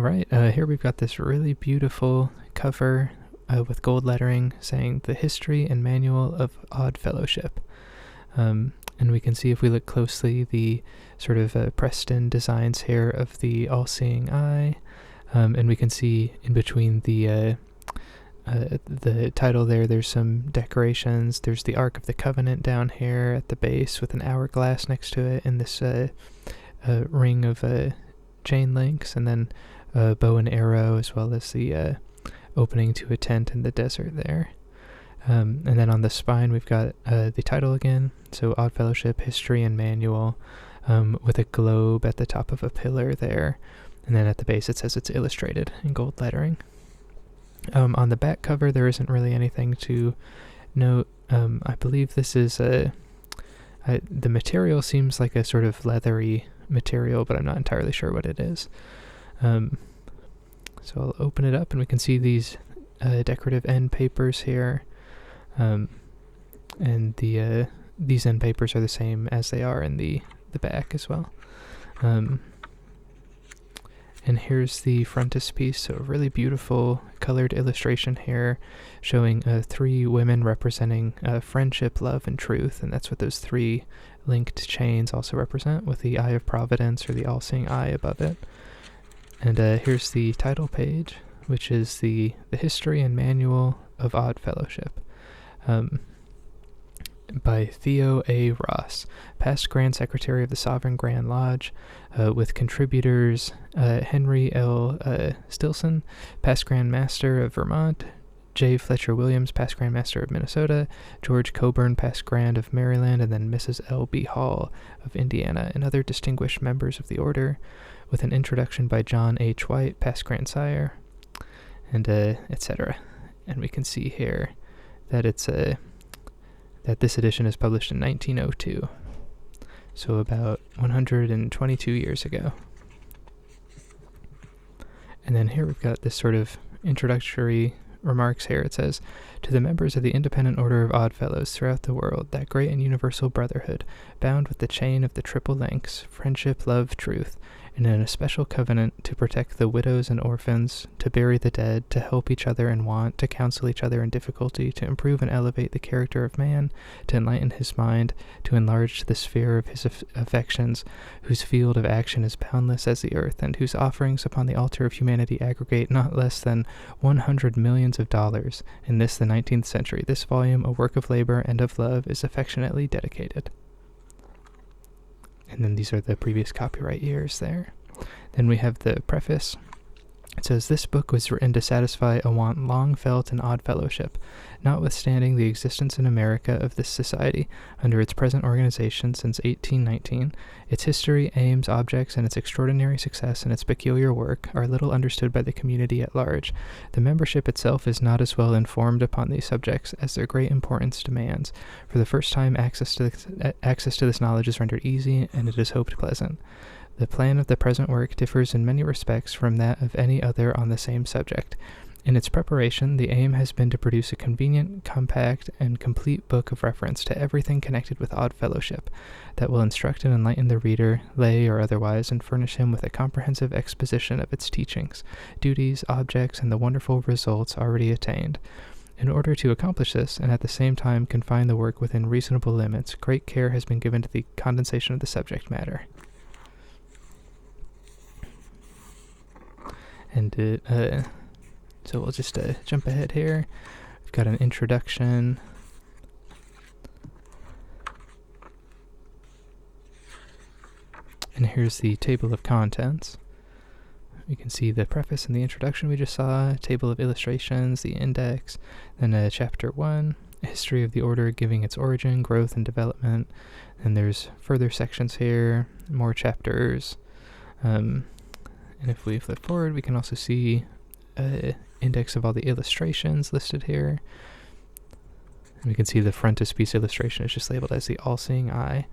right, here we've got this really beautiful cover with gold lettering saying the History and Manual of Odd Fellowship. And we can see if we look closely the sort of Preston designs here of the all-seeing eye. And we can see in between the title there's some decorations. There's the Ark of the Covenant down here at the base with an hourglass next to it, and this ring of chain links, and then a bow and arrow, as well as the opening to a tent in the desert there. And then on the spine we've got the title again, so Odd Fellowship, History and Manual, with a globe at the top of a pillar there. And then at the base it says it's illustrated in gold lettering. On the back cover there isn't really anything to note. I believe this is the material seems like a sort of leathery material, but I'm not entirely sure what it is. So I'll open it up and we can see these decorative end papers here. And these end papers are the same as they are in the back as well. And here's the frontispiece, so a really beautiful colored illustration here showing 3 women representing friendship, love, and truth, and that's what those 3 linked chains also represent, with the Eye of Providence or the all-seeing eye above it. And here's the title page, which is the History and Manual of Odd Fellowship. By Theo A. Ross, past Grand Secretary of the Sovereign Grand Lodge, with contributors Henry L. Stilson, past Grand Master of Vermont, J. Fletcher Williams, past Grand Master of Minnesota, George Coburn, past Grand of Maryland, and then Mrs. L. B. Hall of Indiana, and other distinguished members of the order, with an introduction by John H. White, past Grand Sire, and etc. And we can see here that it's that this edition is published in 1902, so about 122 years ago. And then here we've got this sort of introductory remarks here. It says, "To the members of the Independent Order of Odd Fellows throughout the world, that great and universal brotherhood, bound with the chain of the triple links, friendship, love, truth, and in a special covenant to protect the widows and orphans, to bury the dead, to help each other in want, to counsel each other in difficulty, to improve and elevate the character of man, to enlighten his mind, to enlarge the sphere of his affections, whose field of action is boundless as the earth, and whose offerings upon the altar of humanity aggregate not less than 100 millions of dollars. In this, the 19th century, this volume, a work of labor and of love, is affectionately dedicated." And then these are the previous copyright years there. Then we have the preface. It says, "This book was written to satisfy a want long felt in Odd Fellowship, notwithstanding the existence in America of this society, under its present organization since 1819, its history, aims, objects, and its extraordinary success in its peculiar work are little understood by the community at large. The membership itself is not as well informed upon these subjects as their great importance demands. For the first time, access to this knowledge is rendered easy, and it is hoped pleasant. The plan of the present work differs in many respects from that of any other on the same subject. In its preparation, the aim has been to produce a convenient, compact, and complete book of reference to everything connected with Odd Fellowship, that will instruct and enlighten the reader, lay or otherwise, and furnish him with a comprehensive exposition of its teachings, duties, objects, and the wonderful results already attained. In order to accomplish this, and at the same time confine the work within reasonable limits, great care has been given to the condensation of the subject matter." And so we'll just jump ahead here. We've got an introduction. And here's the table of contents. We can see the preface and the introduction we just saw, table of illustrations, the index, then chapter 1, a history of the order giving its origin, growth, and development. And there's further sections here, more chapters. And if we flip forward, we can also see an index of all the illustrations listed here. And we can see the frontispiece illustration is just labeled as the all-seeing eye.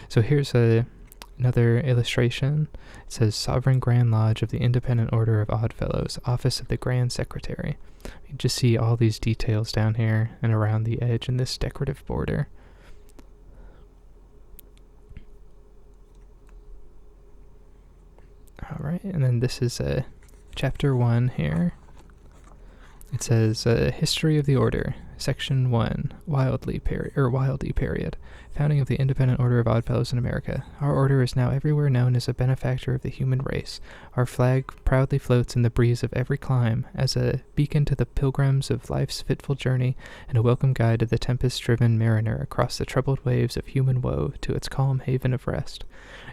So here's another illustration. It says, "Sovereign Grand Lodge of the Independent Order of Odd Fellows, Office of the Grand Secretary." You can just see all these details down here and around the edge in this decorative border. Alright, and then this is chapter 1 here. It says, History of the Order, Section 1, Wildly period. Founding of the Independent Order of Odd Fellows in America. Our order is now everywhere known as a benefactor of the human race. Our flag proudly floats in the breeze of every clime, as a beacon to the pilgrims of life's fitful journey, and a welcome guide to the tempest-driven mariner across the troubled waves of human woe to its calm haven of rest.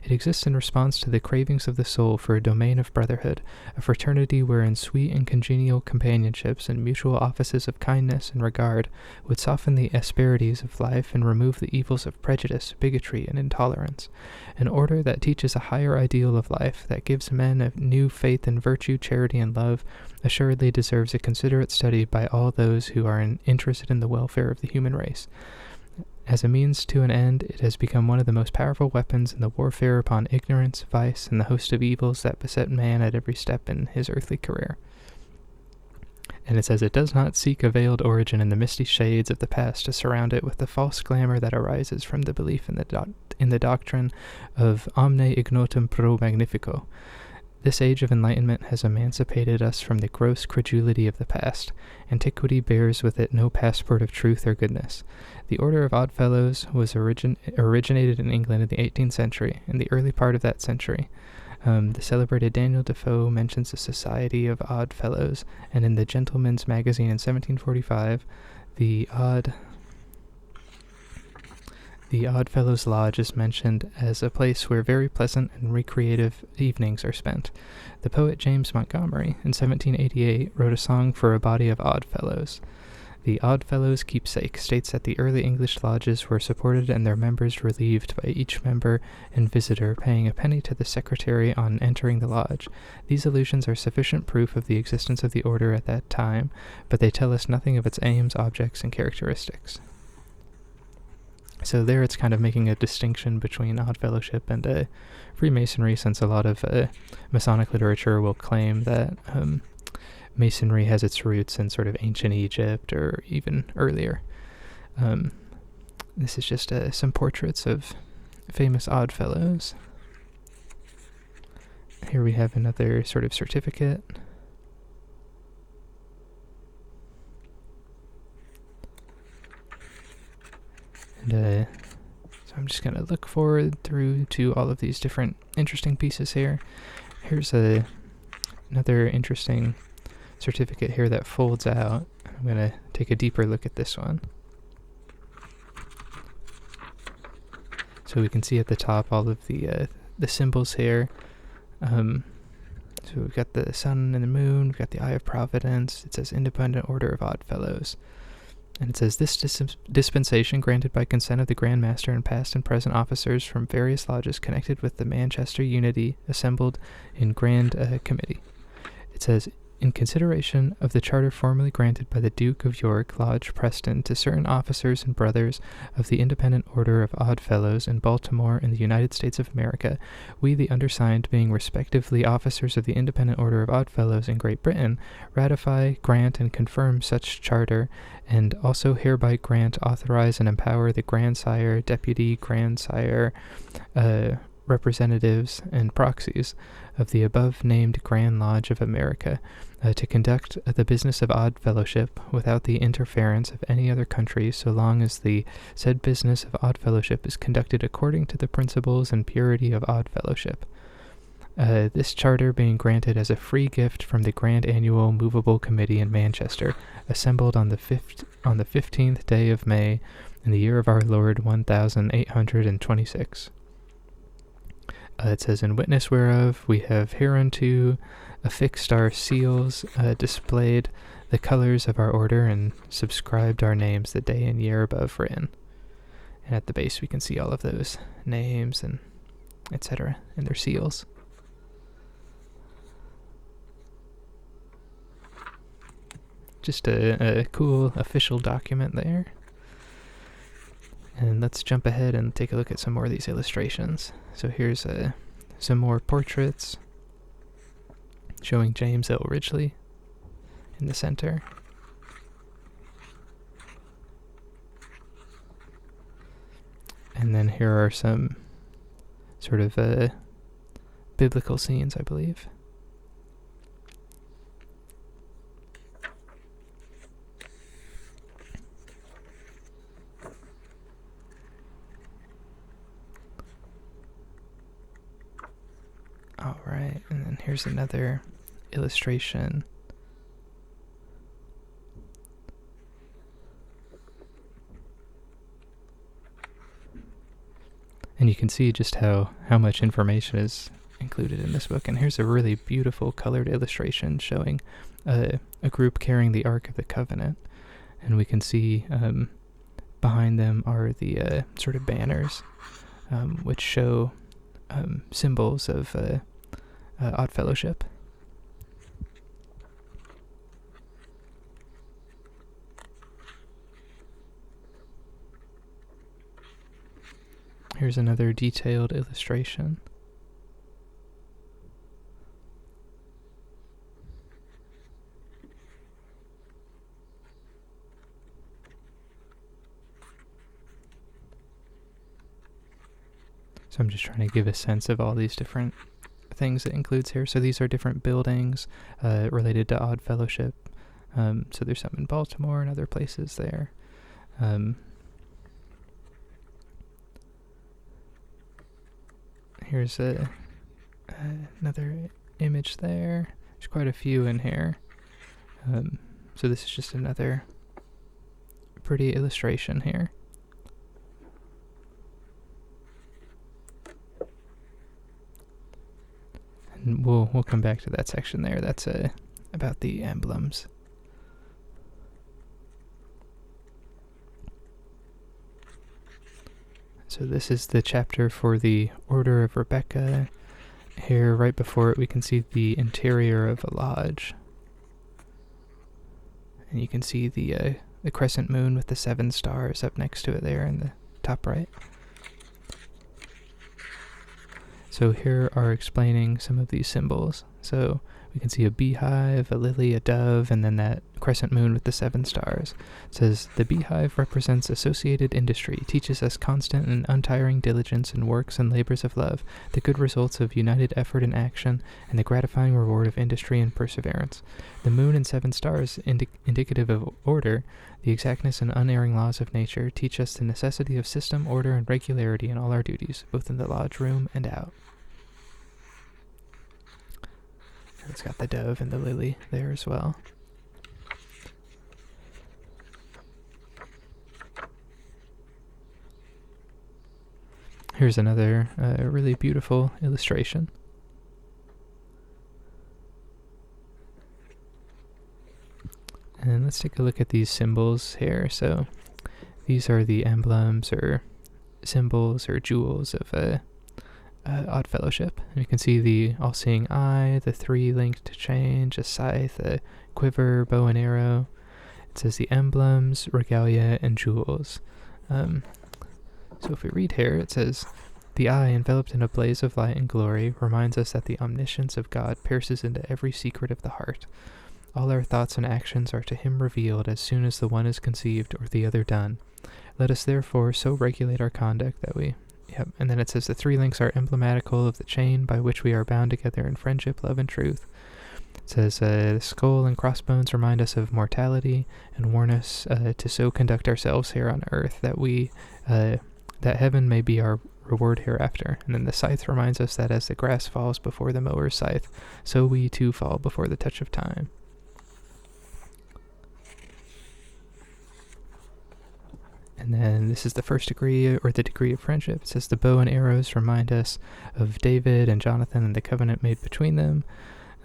It exists in response to the cravings of the soul for a domain of brotherhood, a fraternity wherein sweet and congenial companionships and mutual offices of kindness and regard would soften the asperities of life and remove the evils of prejudice, bigotry, and intolerance. An order that teaches a higher ideal of life, that gives men a new faith in virtue, charity, and love, assuredly deserves a considerate study by all those who are interested in the welfare of the human race. As a means to an end, it has become one of the most powerful weapons in the warfare upon ignorance, vice, and the host of evils that beset man at every step in his earthly career. And it says it does not seek a veiled origin in the misty shades of the past to surround it with the false glamour that arises from the belief in the doctrine of omne ignotum pro magnifico. This age of enlightenment has emancipated us from the gross credulity of the past. Antiquity bears with it no passport of truth or goodness. The Order of Odd Fellows was originated in England in the 18th century. In the early part of that century, the celebrated Daniel Defoe mentions the Society of Odd Fellows, and in the Gentleman's Magazine in 1745, the Odd Fellows Lodge is mentioned as a place where very pleasant and recreative evenings are spent. The poet James Montgomery, in 1788, wrote a song for a body of Odd Fellows. The Odd Fellows' Keepsake states that the early English lodges were supported and their members relieved by each member and visitor paying a penny to the secretary on entering the lodge. These allusions are sufficient proof of the existence of the order at that time, but they tell us nothing of its aims, objects, and characteristics. So there it's kind of making a distinction between Odd Fellowship and Freemasonry, since a lot of Masonic literature will claim that Masonry has its roots in sort of ancient Egypt or even earlier. This is just some portraits of famous Odd Fellows. Here we have another sort of certificate. And so I'm just going to look forward through to all of these different interesting pieces here. Here's another interesting certificate here that folds out. I'm going to take a deeper look at this one. So we can see at the top all of the symbols here. So we've got the sun and the moon, we've got the Eye of Providence. It says Independent Order of Odd Fellows. And it says, this dispensation granted by consent of the Grand Master and past and present officers from various lodges connected with the Manchester Unity assembled in Grand Committee. It says, in consideration of the charter formally granted by the Duke of York, Lodge Preston, to certain officers and brothers of the Independent Order of Odd Fellows in Baltimore in the United States of America, we, the undersigned, being respectively officers of the Independent Order of Odd Fellows in Great Britain, ratify, grant, and confirm such charter, and also hereby grant, authorize, and empower the Grandsire, Deputy Grandsire, representatives, and proxies of the above-named Grand Lodge of America to conduct the business of Odd Fellowship without the interference of any other country, so long as the said business of Odd Fellowship is conducted according to the principles and purity of Odd Fellowship. This charter being granted as a free gift from the Grand Annual Movable Committee in Manchester, assembled on the 15th day of May, in the year of our Lord 1826. It says, in witness whereof we have hereunto affixed our seals, displayed the colors of our order, and subscribed our names the day and year above written. And at the base we can see all of those names and etc. and their seals. Just a cool official document there. And let's jump ahead and take a look at some more of these illustrations. So here's some more portraits showing James L. Ridgely in the center. And then here are some sort of biblical scenes, I believe. here's another illustration. And you can see just how much information is included in this book. And here's a really beautiful colored illustration showing a group carrying the Ark of the Covenant. And we can see behind them are the sort of banners, which show symbols of Odd Fellowship. Here's another detailed illustration. So I'm just trying to give a sense of all these different things it includes here. So these are different buildings related to Odd Fellowship. So there's some in Baltimore and other places there. Here's another image there. There's quite a few in here. So this is just another pretty illustration here. And we'll come back to that section there. That's about the emblems. So this is the chapter for the Order of Rebecca. Here, right before it, we can see the interior of a lodge. And you can see the crescent moon with the 7 stars up next to it there in the top right. So here are explaining some of these symbols. So we can see a beehive, a lily, a dove, and then that crescent moon with the 7 stars. It says, the beehive represents associated industry, teaches us constant and untiring diligence in works and labors of love, the good results of united effort and action, and the gratifying reward of industry and perseverance. The moon and 7 stars, indicative of order, the exactness and unerring laws of nature, teach us the necessity of system, order, and regularity in all our duties, both in the lodge room and out. It's got the dove and the lily there as well. Here's another really beautiful illustration. And let's take a look at these symbols here. So these are the emblems or symbols or jewels of Odd Fellowship. And you can see the all-seeing eye, the 3 linked change, a scythe, a quiver, bow and arrow. It says the emblems, regalia, and jewels. So if we read here, it says, the eye, enveloped in a blaze of light and glory, reminds us that the omniscience of God pierces into every secret of the heart. All our thoughts and actions are to him revealed as soon as the one is conceived or the other done. Let us therefore so regulate our conduct that we... Yep, and then it says the 3 links are emblematical of the chain by which we are bound together in friendship, love, and truth. It says the skull and crossbones remind us of mortality and warn us to so conduct ourselves here on earth that we that heaven may be our reward hereafter. And then the scythe reminds us that as the grass falls before the mower's scythe, so we too fall before the touch of time. And then this is the first degree, or the degree of friendship. It says the bow and arrows remind us of David and Jonathan and the covenant made between them.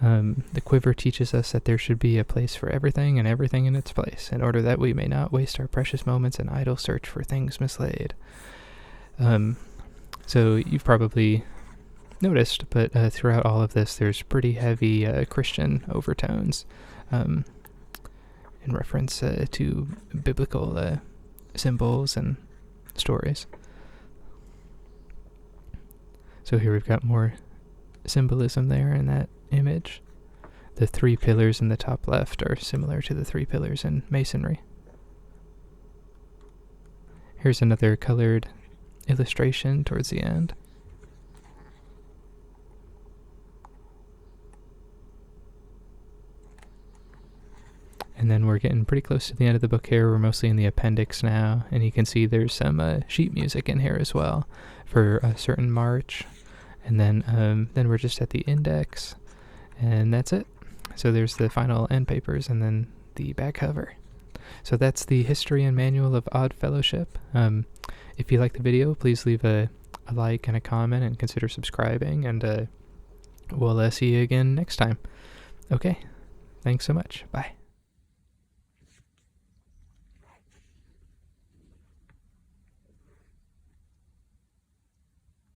The quiver teaches us that there should be a place for everything and everything in its place, in order that we may not waste our precious moments in idle search for things mislaid. So you've probably noticed, but throughout all of this, there's pretty heavy Christian overtones in reference to biblical symbols and stories. So here we've got more symbolism there in that image. The 3 pillars in the top left are similar to the 3 pillars in Masonry. Here's another colored illustration towards the end. And then we're getting pretty close to the end of the book here. We're mostly in the appendix now, and you can see there's some sheet music in here as well for a certain march. And then we're just at the index, And that's it. So there's the final end papers and then the back cover. So that's the History and Manual of Odd Fellowship. If you like the video, please leave a like and a comment and consider subscribing, and we'll see you again next time. Okay, thanks so much. Bye.